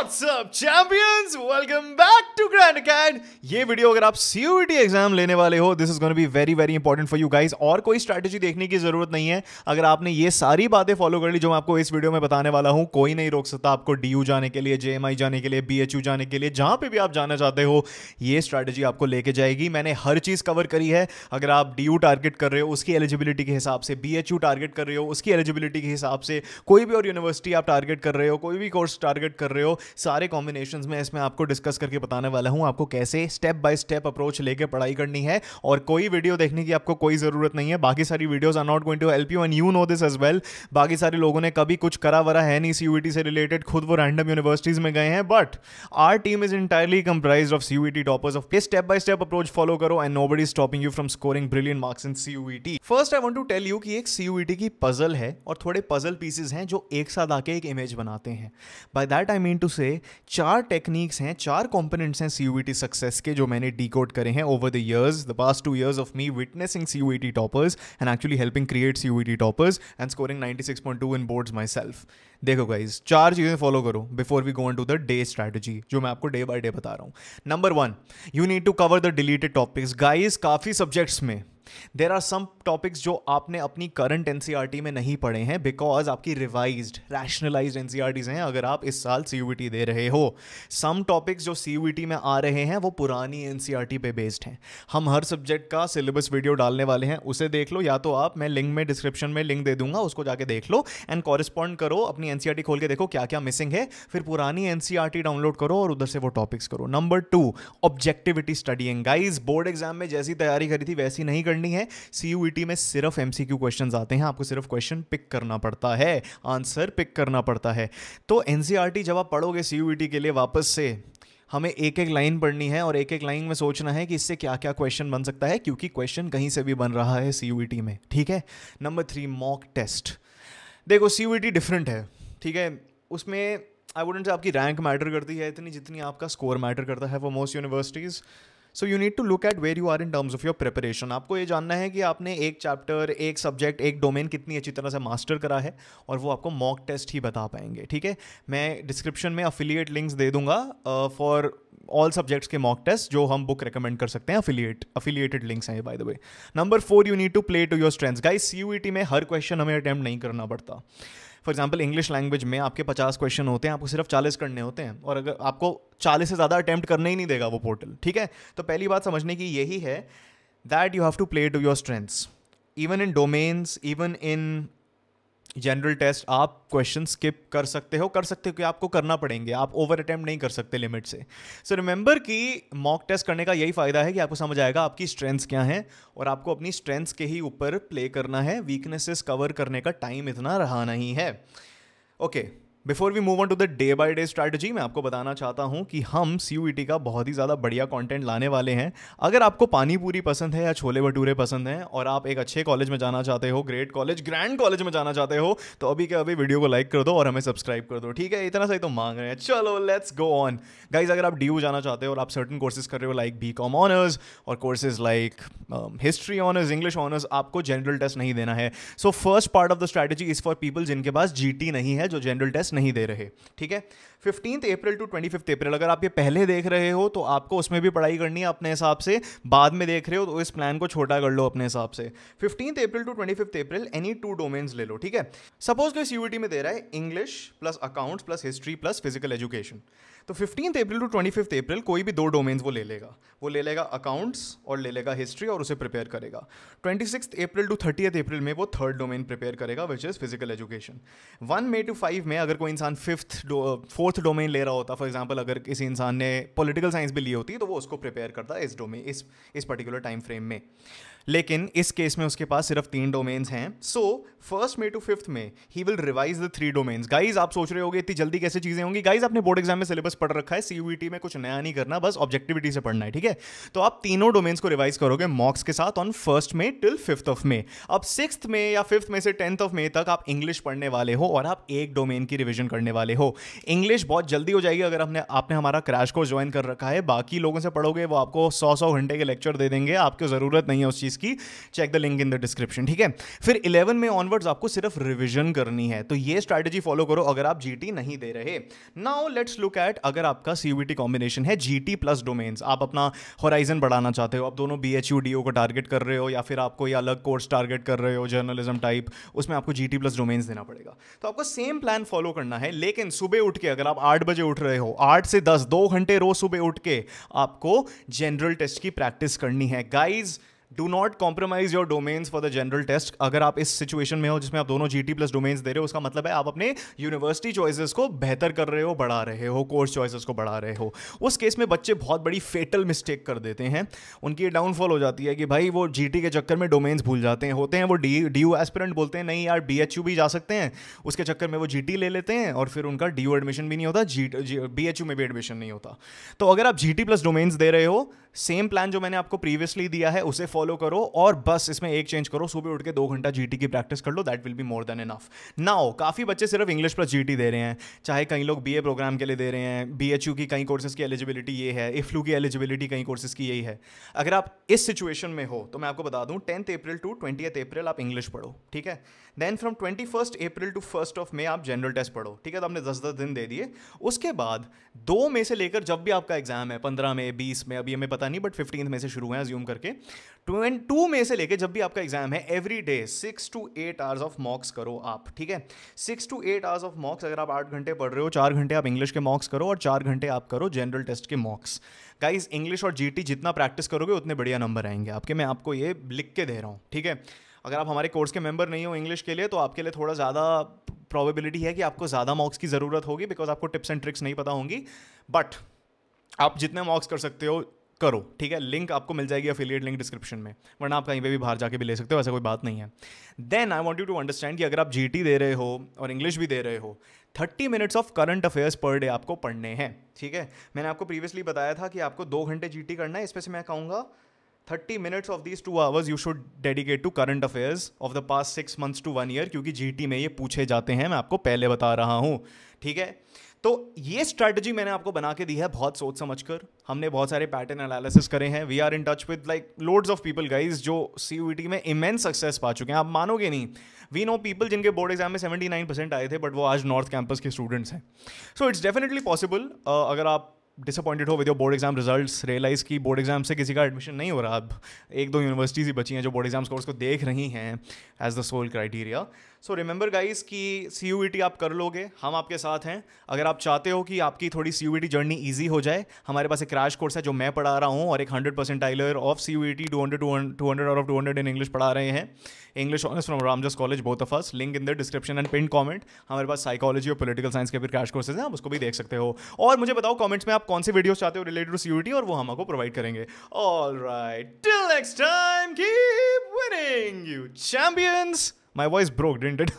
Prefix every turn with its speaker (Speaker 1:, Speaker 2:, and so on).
Speaker 1: What's up champions? Welcome back to Grand Acad। ये video अगर आप CUET एग्जाम लेने वाले हो, this is gonna be very very important for you guys. और कोई स्ट्रैटेजी देखने की जरूरत नहीं है। अगर आपने ये सारी बातें फॉलो कर ली जो मैं आपको इस वीडियो में बताने वाला हूं, कोई नहीं रोक सकता आपको DU जाने के लिए, JMI जाने के लिए, BHU जाने के लिए, जहां पे भी आप जाना चाहते हो ये स्ट्रैटेजी आपको लेके जाएगी। मैंने हर चीज कवर करी है। अगर आप DU टारगेट कर रहे हो उसकी एलिजिबिलिटी के हिसाब से, BHU टारगेट कर रहे हो उसकी एलिजिबिलिटी के हिसाब से, कोई भी और यूनिवर्सिटी आप टारगेट कर रहे हो, कोई भी कोर्स टारगेट कर रहे हो, सारे कॉम्बिनेशंस में इसमें आपको डिस्कस करके बताने वाला हूं आपको कैसे स्टेप बाय स्टेप अप्रोच लेके पढ़ाई करनी है। और कोई वीडियो देखने की आपको कोई जरूरत नहीं है। बाकी सारी videos are not going to help you and you know this as well. बाकी सारे लोगों ने कभी कुछ करा वरा है नहीं CUET से रिलेटेड, खुद वो रैंडम यूनिवर्सिटीज में गए हैं, but our team is entirely comprised of CUET toppers. Of step by step approach follow करो and nobody is stopping you from scoring brilliant marks in CUET। First I want to tell you कि एक CUET की puzzle है और थोड़े puzzle pieces हैं जो एक साथ आके एक इमेज बनाते हैं। By that I mean two से चार टेक्निक्स हैं, चार कंपोनेंट्स हैं CUET सक्सेस के जो मैंने डिकोड करे हैं over the years, the past 2 years of me witnessing CUET toppers and actually helping create CUET toppers and scoring 96.2 in boards myself। देखो गाइज, चार चीजें फॉलो करो before we go into the day strategy जो मैं आपको day by day बता रहा हूं। Number 1, you need to cover the deleted topics. Guys, काफी सब्जेक्ट्स में देर आर सम टॉपिक्स जो आपने अपनी करंट NCERT में नहीं पढ़े हैं बिकॉज आपकी रिवाइज्ड रैशनलाइज्ड NCERTs हैं अगर आप इस साल CUET दे रहे हो। सम टॉपिक्स जो CUET में आ रहे हैं वो पुरानी NCERT पे बेस्ड हैं। हम हर सब्जेक्ट का सिलेबस वीडियो डालने वाले हैं, उसे देख लो, या तो आप, मैं लिंक में डिस्क्रिप्शन में लिंक दे दूंगा, उसको जाके देख लो एंड कॉरेस्पॉन्ड करो, अपनी NCERT खोल के देखो क्या क्या मिसिंग है, फिर पुरानी NCERT डाउनलोड करो और उधर से वो टॉपिक्स करो। Number 2, objectivity studying. Guys, board exam में जैसी तैयारी करी थी वैसी नहीं करनी है। CUET में सिर्फ MCQ क्वेश्चंस आते हैं, आपको सिर्फ क्वेश्चन पिक करना पड़ता है, आंसर पिक करना पड़ता है। तो NCERT जब आप पढ़ोगे CUET के लिए वापस से, हमें एक एक लाइन पढ़नी है और एक एक लाइन में सोचना है कि इससे क्या क्या क्वेश्चन बन सकता है, क्योंकि क्वेश्चन कहीं से भी बन रहा है CUET में, ठीक है। Number 3, mock test. देखो CUET डिफरेंट है, ठीक है। उसमें आई वुडंट से आपकी रैंक मैटर करती है इतनी जितनी आपका स्कोर मैटर करता है for most universities. So you need to look at where you are in terms of your preparation. आपको ये जानना है कि आपने एक चैप्टर, एक सब्जेक्ट, एक डोमेन कितनी अच्छी तरह से मास्टर करा है, और वो आपको मॉक टेस्ट ही बता पाएंगे, ठीक है। मैं डिस्क्रिप्शन में अफिलिएट लिंक्स दे दूंगा फॉर ऑल सब्जेक्ट्स के मॉक टेस्ट जो हम बुक रेकमेंड कर सकते हैं। अफिलिएटेड लिंक्स हैं by the way. Number 4, you need to play to your strengths. Guys, CUET में हर क्वेश्चन हमें अटैम्प्ट नहीं करना पड़ता। फॉर एग्जाम्पल, इंग्लिश लैंग्वेज में आपके 50 क्वेश्चन होते हैं, आपको सिर्फ 40 करने होते हैं, और अगर आपको 40 से ज़्यादा अटैम्प्ट करने ही नहीं देगा वो पोर्टल, ठीक है। तो पहली बात समझने की यही है that you have to play to your strengths. Even in domains, even in general test आप क्वेश्चन स्किप कर सकते हो कि आपको करना पड़ेंगे, आप ओवर अटेम्प्ट नहीं कर सकते लिमिट से। सो रिमेंबर कि मॉक टेस्ट करने का यही फायदा है कि आपको समझ आएगा आपकी स्ट्रेंथ्स क्या हैं, और आपको अपनी स्ट्रेंथ्स के ही ऊपर प्ले करना है। वीकनेसेस कवर करने का टाइम इतना रहा नहीं है। Okay, before we move on to the day by day strategy, मैं आपको बताना चाहता हूं कि हम CUET का बहुत ही ज़्यादा बढ़िया कंटेंट लाने वाले हैं। अगर आपको पानी पूरी पसंद है या छोले भटूरे पसंद हैं और आप एक अच्छे कॉलेज में जाना चाहते हो, ग्रेट कॉलेज, ग्रैंड कॉलेज में जाना चाहते हो, तो अभी के अभी वीडियो को लाइक कर दो और हमें सब्सक्राइब कर दो, ठीक है। इतना सही तो मांग रहे हैं, चलो लेट्स गो ऑन। गाइज, अगर आप DU जाना चाहते हो और आप सर्टन कोर्सेज कर रहे हो लाइक BCom ऑनर्स और courses like history honours, English honours, आपको जनरल टेस्ट नहीं देना है। So first part of the strategy is for people जिनके पास GT नहीं है, जो जनरल टेस्ट नहीं दे रहे, ठीक है। 15 अप्रैल टू 25 अप्रैल, अगर आप ये पहले देख रहे हो तो आपको उसमें भी पढ़ाई करनी है अपने हिसाब से। बाद में देख रहे हो तो इस प्लान को छोटा कर लो अपने हिसाब से। 15 अप्रैल टू 25 अप्रैल एनी 2 डोमेन्स ले लो, ठीक है। सपोज कोई CUET में दे रहा है English plus accounts plus history plus physical education, तो 15 अप्रैल टू 25 अप्रैल कोई भी 2 डोमेन्स वो ले लेगा अकाउंट्स और ले लेगा हिस्ट्री और उसे प्रिपेयर करेगा। 26 अप्रैल टू 30 अप्रैल में वो 3rd डोमेन प्रिपेयर करेगा विच इज़ फिजिकल एजुकेशन। 1 मई टू 5 में अगर कोई इंसान 4th डोमेन ले रहा होता, फॉर एग्जाम्पल अगर किसी इंसान ने पॉलिटिकल साइंस भी ली होती तो वो उसको प्रिपेयर करता इस डोमेन, इस पर्टिकुलर टाइम फ्रेम में। लेकिन इस केस में उसके पास सिर्फ 3 डोमेन्स हैं। सो 1 मई टू 5 में he will revise the 3 domains. Guys, आप सोच रहे होगे इतनी जल्दी कैसे चीजें होंगी। गाइज, आपने बोर्ड एग्जाम में सिलेबस पढ़ रखा है, CUET में कुछ नया नहीं करना, बस ऑब्जेक्टिविटी से पढ़ना है, ठीक है। तो आप तीनों डोमेन्स को रिवाइज करोगे मॉक्स के साथ ऑन 1 मई टिल 5 मई। अब 6 मई या 5 मई से 10 मई तक आप इंग्लिश पढ़ने वाले हो और आप एक डोमेन की रिविजन करने वाले हो। इंग्लिश बहुत जल्दी हो जाएगी अगर आपने हमारा क्रैश कोर्स ज्वाइन कर रखा है। बाकी लोगों से पढ़ोगे वो आपको 100 घंटे के लेक्चर दे देंगे, आपको जरूरत नहीं है उस चीज की, check the link in the description, ठीक है। फिर 11 में ऑनवर्ड्स आपको सिर्फ रिविजन करनी है, तो ये स्ट्रैटेजी फॉलो करो अगर आप जीटी नहीं दे रहे। नाउ लेट्स लुक एट अगर आपका सीयूईटी कॉम्बिनेशन है जीटी प्लस डोमेन्स, आप अपना होराइजन बढ़ाना चाहते हो, आप दोनों बीएचयू डीओ को टारगेट कर रहे हो या फिर आप कोई अलग कोर्स टारगेट कर रहे हो जर्नलिज्म टाइप, उसमें आपको जीटी प्लस डोमेन्स देना पड़ेगा। तो आपको सेम प्लान फॉलो करना है, लेकिन सुबह उठ के अगर आप 8 बजे उठ रहे हो, 8 से 10 2 घंटे रोज सुबह उठ के आपको जनरल टेस्ट की प्रैक्टिस करनी है। Guys do not compromise your domains for the general test. अगर आप इस सिचुएशन में हो जिसमें आप दोनों जीटी प्लस डोमेन्स दे रहे हो, उसका मतलब है आप अपने यूनिवर्सिटी चॉइसेस को बेहतर कर रहे हो, बढ़ा रहे हो, कोर्स चॉइसेस को बढ़ा रहे हो। उस केस में बच्चे बहुत बड़ी फेटल मिस्टेक कर देते हैं, उनकी ये डाउनफॉल हो जाती है कि भाई वो जीटी के चक्कर में डोमेन्स भूल जाते हैं, होते हैं वो डीयू एस्पिरेंट, बोलते हैं नहीं यार बीएचयू भी जा सकते हैं, उसके चक्कर में वो जीटी ले लेते हैं और फिर उनका डीयू एडमिशन भी नहीं होता, बीएचयू में भी एडमिशन नहीं होता। तो अगर आप जीटी प्लस डोमेन्स दे रहे हो, सेम प्लान जो मैंने आपको प्रीवियसली दिया है उसे फॉलो करो, और बस इसमें एक चेंज करो, सुबह उठ के 2 घंटा जीटी की प्रैक्टिस कर लो, that will be more than enough. Now काफ़ी बच्चे सिर्फ इंग्लिश प्लस जीटी दे रहे हैं, चाहे कई लोग बीए प्रोग्राम के लिए दे रहे हैं, बीएचयू की कई कोर्सेज की एलिजिबिलिटी ये है, इफ्लू की एलिजिबिलिटी कई कोर्सेज की यही है। अगर आप इस सिचुएशन में हो तो मैं आपको बता दूं 10th अप्रैल टू 20th अप्रैल आप इंग्लिश पढ़ो, ठीक है। Then from 21st April to 1st of May आप जनरल टेस्ट पढ़ो, ठीक है। तो आपने 10-10 दिन दे दिए। उसके बाद 2 मई से लेकर जब भी आपका एग्जाम है, 15 मई, 20 मई, अभी हमें पता नहीं, बट 15 मई से शुरू है अज्यूम करके, 2 मई से लेकर जब भी आपका एग्जाम है, every day 6 to 8 hours of मॉक्स करो आप, ठीक है। 6 to 8 आवर्स ऑफ मॉक्स, अगर आप 8 घंटे पढ़ रहे हो, 4 घंटे आप इंग्लिश के मॉक्स करो और 4 घंटे आप करो जनरल टेस्ट के मॉक्स। गाइज इंग्लिश और जीटी जितना प्रैक्टिस करोगे उतने बढ़िया नंबर आएंगे आपके, मैं आपको ये लिख के दे रहा हूँ, ठीक है। अगर आप हमारे कोर्स के मेंबर नहीं हो इंग्लिश के लिए, तो आपके लिए थोड़ा ज़्यादा प्रोबेबिलिटी है कि आपको ज़्यादा मॉक्स की ज़रूरत होगी, बिकॉज आपको टिप्स एंड ट्रिक्स नहीं पता होंगी, बट आप जितने मॉक्स कर सकते हो करो, ठीक है। लिंक आपको मिल जाएगी एफिलिएट लिंक डिस्क्रिप्शन में, वरना आप कहीं पे भी बाहर जाके भी ले सकते हो, ऐसा कोई बात नहीं है। Then I want you to understand कि अगर आप जीटी दे रहे हो और इंग्लिश भी दे रहे हो, 30 minutes of current affairs per day आपको पढ़ने हैं, ठीक है। मैंने आपको प्रीवियसली बताया था कि आपको 2 घंटे जीटी करना है, इसमें से मैं कहूँगा 30 minutes of these 2 hours you should dedicate to current affairs of the past 6 months to 1 year, क्योंकि जीटी में ये पूछे जाते हैं, मैं आपको पहले बता रहा हूँ, ठीक है। तो ये स्ट्रैटेजी मैंने आपको बना के दी है बहुत सोच समझकर। हमने बहुत सारे पैटर्न एनालिसिस करे हैं, we are in touch with like loads of people guys जो सीयूईटी में इमेंस सक्सेस पा चुके हैं, आप मानोगे नहीं। वी नो पीपल जिनके बोर्ड एग्जाम में 79% आए थे, बट वो आज नॉर्थ कैंपस के स्टूडेंट्स हैं। So it's definitely possible. अगर आप डिसअपॉइंटेड हो with your board exam results, realise की बोर्ड एग्जाम से किसी का एडमिशन नहीं हो रहा, अब 1-2 यूनिवर्सिटीज़ ही बची हैं जो बोर्ड एग्जाम स्कोर्स को देख रही हैं as the sole criteria. So remember guys कि सीयूईटी आप कर लोगे, हम आपके साथ हैं। अगर आप चाहते हो कि आपकी थोड़ी सीयूईटी जर्नी ईजी हो जाए, हमारे पास एक क्रैश कोर्स है जो मैं पढ़ा रहा हूँ, और एक 100% टाइलर of CUET 200 out of 200 in English पढ़ा रहे हैं, English honours from Ramjas college, both of us, link in the description and pin comment. हमारे पास साइकोलॉजी और पॉलिटिकल साइंस के भी क्रैश कोर्सेज हैं, आप उसको भी देख सकते हो। और मुझे बताओ कमेंट्स में आप कौन से वीडियोस चाहते हो रिलेटेड टू सीयूईटी, और वो हम आपको प्रोवाइड करेंगे। Alright, till next time, keep winning you champions. My voice broke, didn't it?